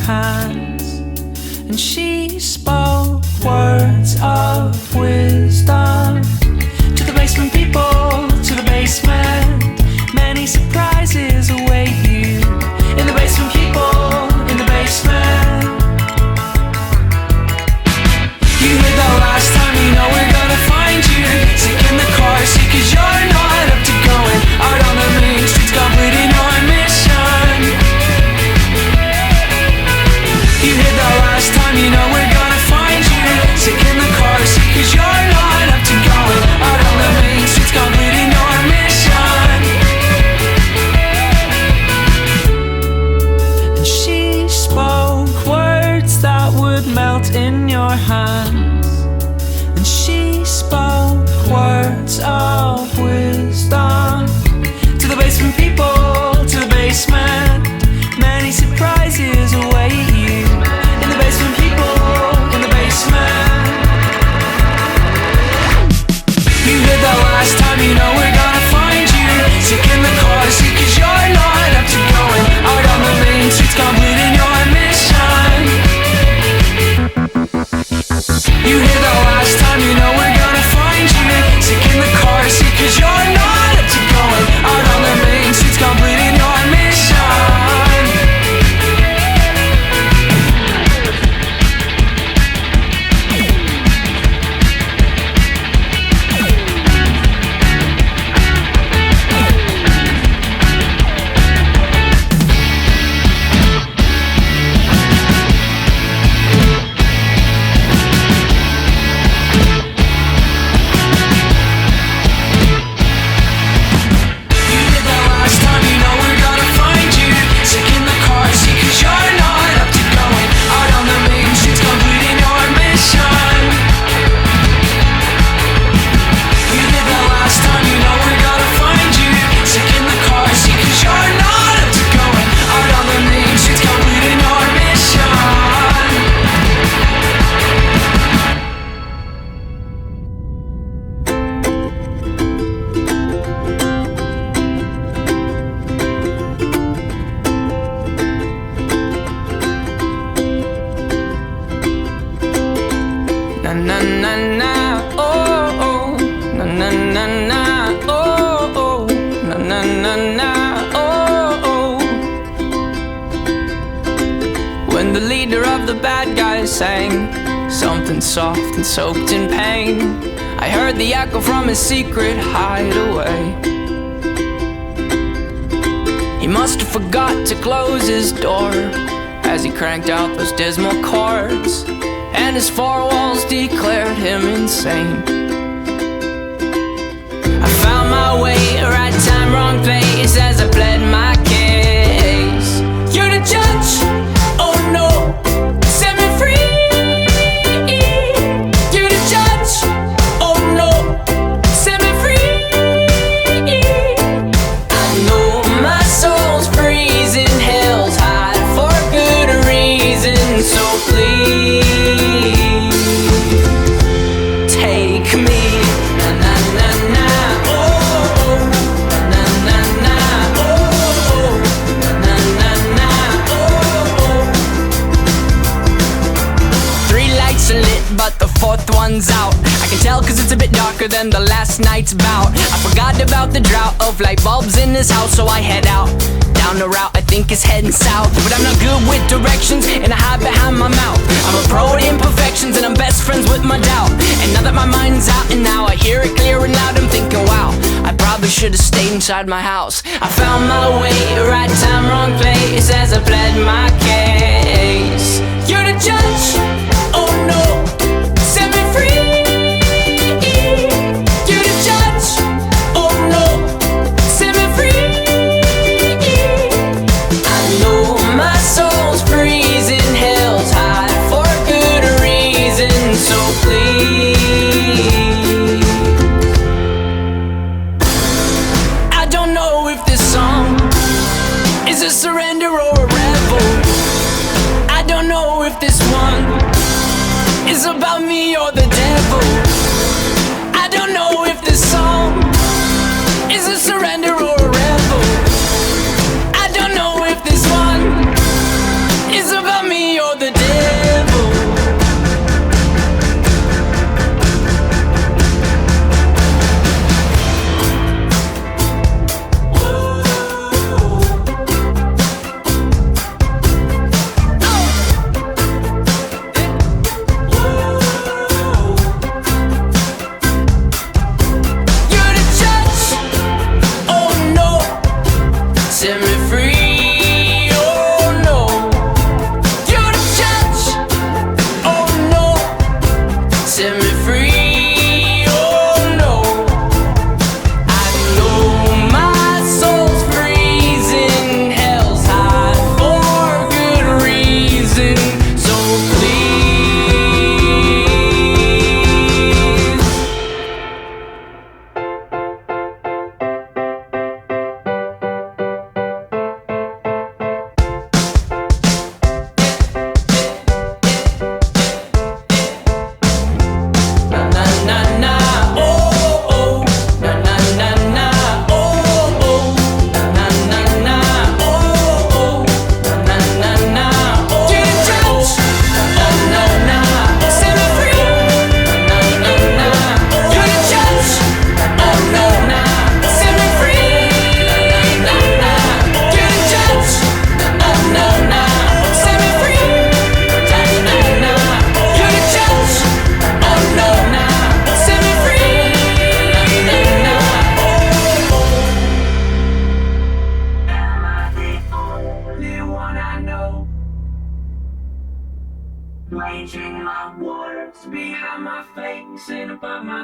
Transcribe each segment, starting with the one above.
hands, and she spoke words of wisdom to the basement people, to the basement. Many surprises await you in the basement, people, in the basement. You heard that last time, you know we're gonna find you sick in the car seat, 'cause you're not up to going out on the main streets, completing your mission. You heard that last time, you know we're gonna find you sick in the car seat, 'cause you're not up to going out on the main streets, completing your mission. And she spoke words that would melt in your hands, and she spoke words of wisdom to the basement people, to the basement. Many surprises await you in the basement, people, in the basement. You heard that last time, you know we're gonna find you sick in the car seat, 'cause you're not up to going out on the main streets, completing your mission. You hear that last time, you know we're gonna find you sick in the car seat, 'cause you're not up to going out on the main streets, completing your mission. When the leader of the bad guys sang something soft and soaked in pain, I heard the echo from his secret hideaway. He must have forgot to close his door as he cranked out those dismal chords, and his four walls declared him insane. I found my way, right time, wrong place, as I pled my case. You're the judge, oh no, set me free. You're the judge, oh no, set me free. I know my soul's freezing, hell's hot for good reason, so please take me. Na na na na, oh, na na na, oh, na na na, oh. Three lights are lit, but the fourth one's out. I can tell 'cause it's a bit darker than the last night's bout. I forgot about the drought of light bulbs in this house, so I head out down the route I think is heading south. But I'm not good with directions, and I hide behind my mouth. I'm a pro at imperfections, and I'm best friends with my doubt. And now that my mind's out and now I hear it clear and loud, I'm thinking, wow, I probably should have stayed inside my house. I found my way, right time, wrong place, as I pled my case. You're the judge, oh no, set me free. You're the judge, oh no, set me free. I know my soul's freezing, hell's hot for good reason, so please. I don't know if this song is a surrender or a rebel. I don't know if this one is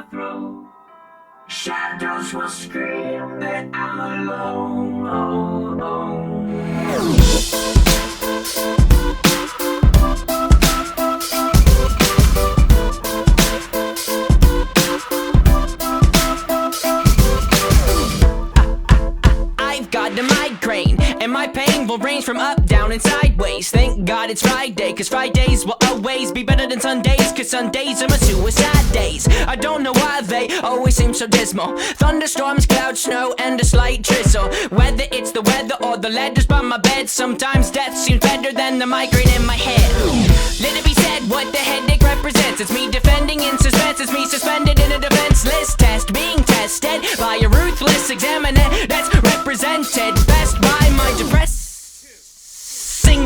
my throat. Shadows will scream that I'm alone. I've got a migraine, and my pain will range from up, down, and sideways. Thank God it's Friday, cause Fridays will always be better than Sundays, cause Sundays are my suicide days. I don't know why they always seem so dismal. Thunderstorms, clouds, snow, and a slight drizzle. Whether it's the weather or the letters by my bed, sometimes death seems better than the migraine in my head. Let it be said what the headache represents. It's me defending in suspense, it's me suspended in a defenseless test, being tested by a ruthless examiner that's represented best by my depressing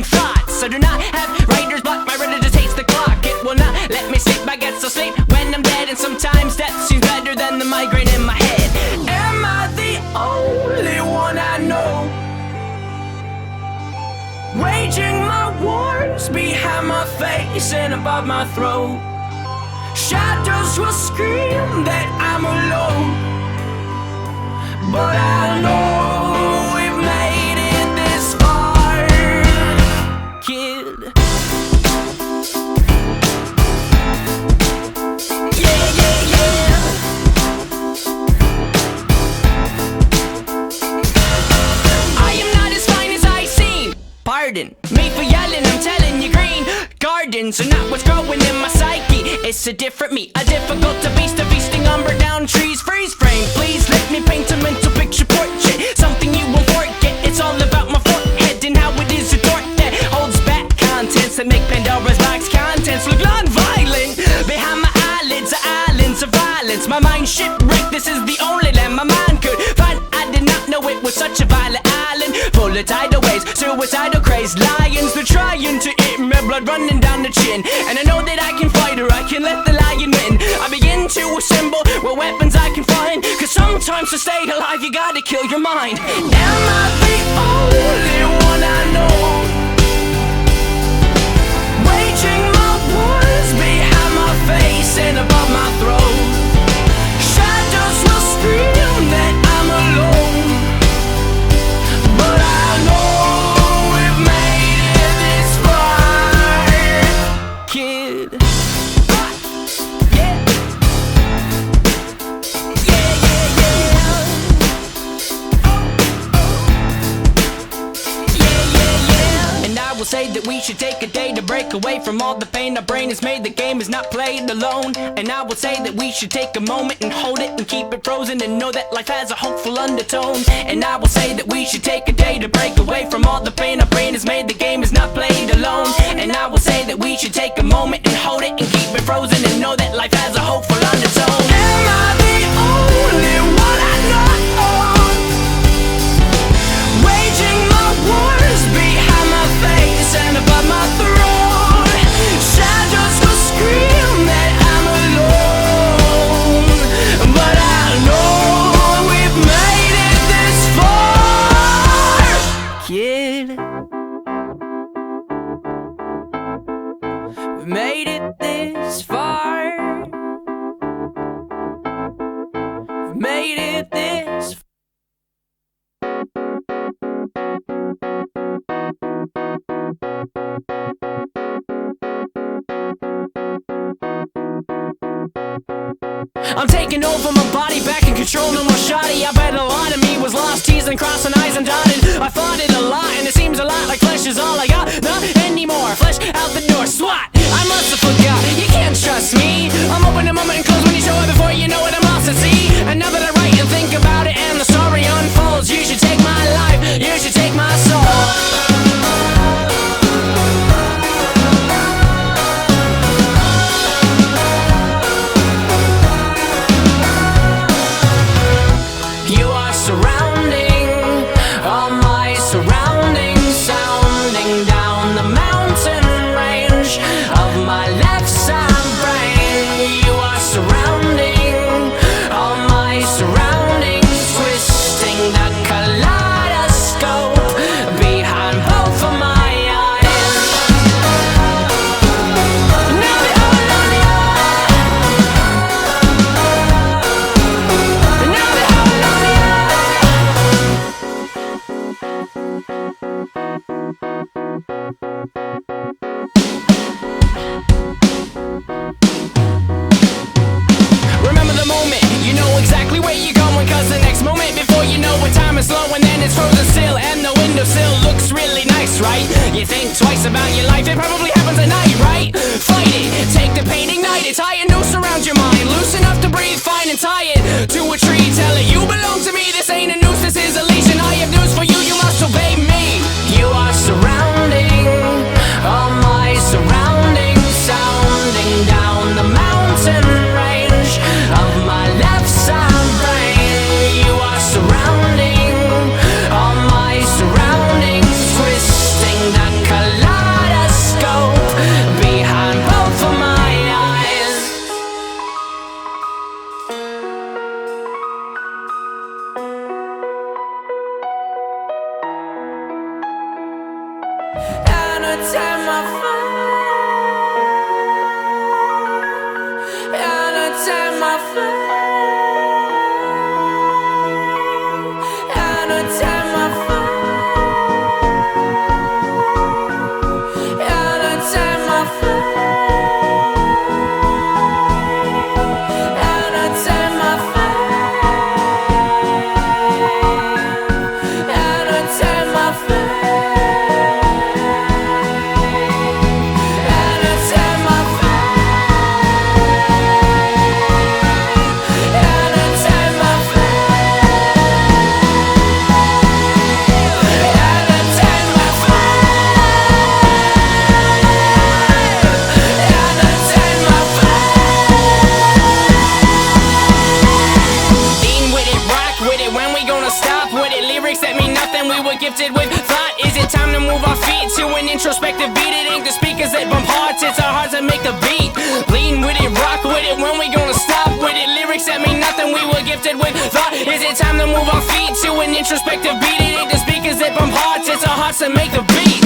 thoughts. I do not have writer's block, my writer just hates the clock. It will not let me sleep, I get so sleep when I'm dead. And sometimes death seems better than the migraine in my head. Am I the only one I know, waging my wars behind my face and above my throat? Shadows will scream that I'm alone, but I know we've made it this far, kid. Yeah, yeah, yeah. I am not as fine as I seem. Pardon me for yelling, I'm telling you, green gardens are not what's growing in my psyche. It's a different me, a difficult to beast, a feasting umber down trees. Freeze frame, please let me paint a mental picture portrait, something you won't forget. It's all about my forehead and how it is a thought that holds back contents that make Pandora's box contents look non-violent. Behind my eyelids are islands of violence. My mind shipwrecked, this is the only land my mind could find. I did not know it was such a violent island, full of tidal waves, suicidal crazed lions. They're trying to eat me, blood running down the chin. And I know that I can fight or I can let the lion win. I begin to assemble what weapons I can find, cause sometimes to stay alive you gotta kill your mind. Am I the only one I know, waging my wars behind my face and above my throat? Shadows will scream that I'm alone, but I know we've made it this far, kid. Yeah. Yeah, yeah, yeah. Yeah, yeah, yeah. And I will say that we should take a day to break away from all the pain our brain has made. The game is not played alone. And I will say that we should take a moment and hold it and keep it frozen and know that life has a hopeful undertone. And I will say that we should take a day to break away from all the pain our brain has made. The game is not played alone. And I will say that we should take a moment and hold it and keep it frozen and know that life has a hopeful undertone. Am I the only one I know, waging my wars behind my face and above my throne? Shadows will scream that I'm alone, but I know we've made it this far, kid. We've made it this far. We've made it this far. I'm taking over my body, back in control, no more shoddy. I bet a lot of me was lost, teasing, crossing eyes and dotted. I fought it a lot, and it seems a lot like flesh is all I got. Not anymore, flesh out the door, swat. I must have forgot, you can't trust me. I'm open a moment and close when you show it before you know it, I'm lost at sea. And now that I write and think about it and the story unfolds, you should take my life, you should take my soul. You know exactly where you're going, cause the next moment before you know it, time is slow and then it's frozen still. And the windowsill looks really nice, right? You think twice about your life, it probably happens at night, right? Fight it, take the pain, ignite it, tie a noose around your mind, loose enough to breathe fine and tie it to a tree. Tell it you belong to me, this ain't a noose, this is a leash. And I have news for you, you must obey me. You are surrounding all my surroundings, sounding down the mountain range of my left side brain. You are surrounding all my surroundings, twisting the kaleidoscope behind both of my eyes. Anytime I find, anytime I find, anytime I find, anytime I find, anytime I find, anytime I find. That mean nothing, we were gifted with thought. Is it time to move our feet to an introspective beat? It ain't the speakers that bump hearts, it's our hearts that make the beat. Lean with it, rock with it, when we gonna stop with it? Lyrics that mean nothing, we were gifted with thought. Is it time to move our feet to an introspective beat? It ain't the speakers that bump hearts, it's our hearts that make the beat.